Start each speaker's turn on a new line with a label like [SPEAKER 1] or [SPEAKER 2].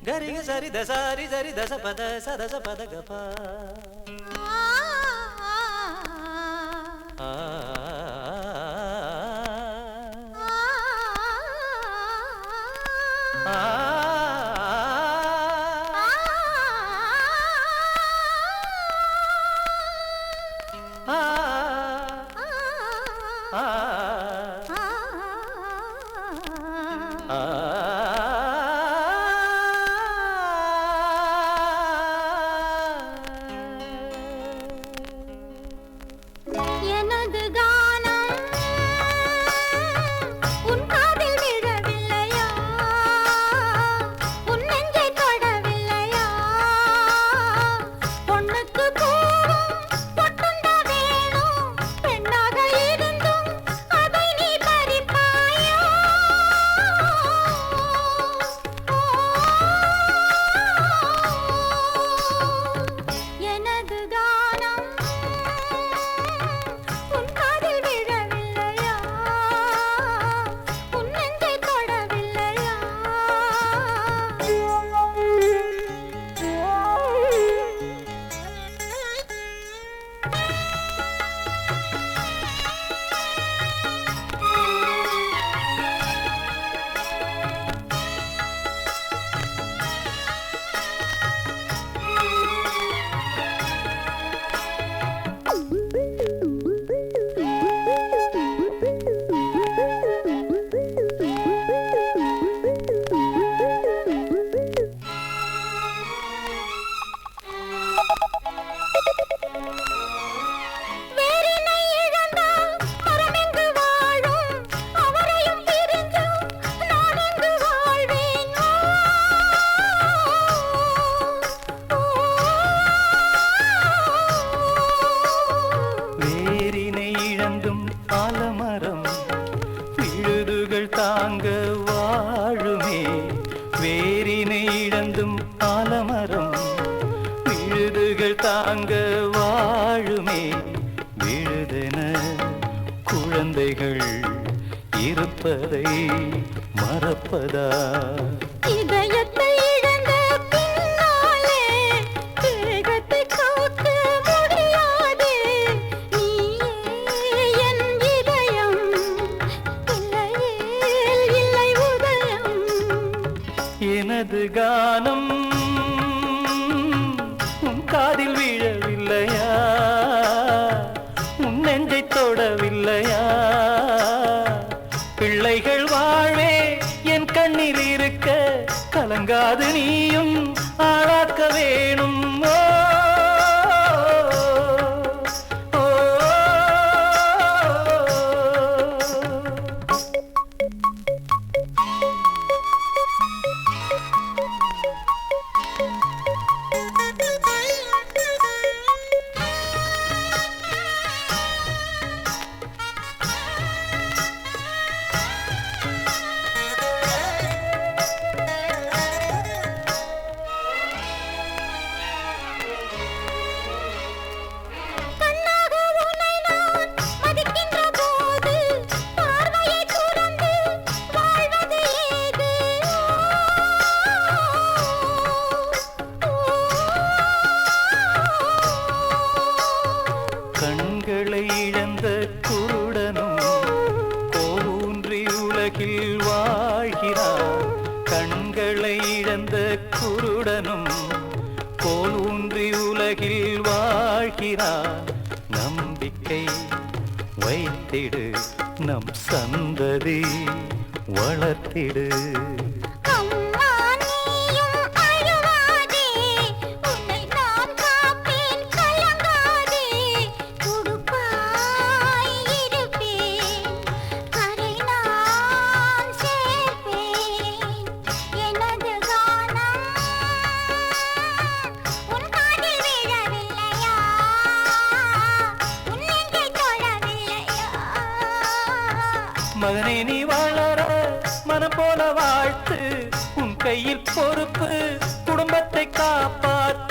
[SPEAKER 1] గరిగ సరి దసారి సరి దశ పద సదస పద గప தாங்க வாழுமே வேரினை இழந்தும் ஆலமரம் விழுதுகள் தாங்க வாழுமே விழுதென குழந்தைகள் இருப்பதை மறப்பதா
[SPEAKER 2] இதயத்தை இழந்த பின்னாலே தேகத்தை காக்க முடியாது நீயே என் இதயம் இல்லையே இல்லை உதயம்
[SPEAKER 1] எனது கானம் உன் காதில் விழவில்லையா உன் நெஞ்சை தொடவில்லையா பிள்ளைகள் வாழவே என் கண்ணில் இருக்க கலங்காது நீயும் ஆளாக்க வேணும் கண்களை இழந்த குருடனும் கோலூன்றி உலகில் வாழ்கிறான் கண்களை இழந்த குருடனும் கோலூன்றி உலகில் வாழ்கிறான் நம்பிக்கை வைத்திடு நம் சந்ததி வளர்த்திடு மகனே நீ வளர மனம் போல வாழ்த்து உன் கையில் பொறுப்பு குடும்பத்தை காப்பாற்று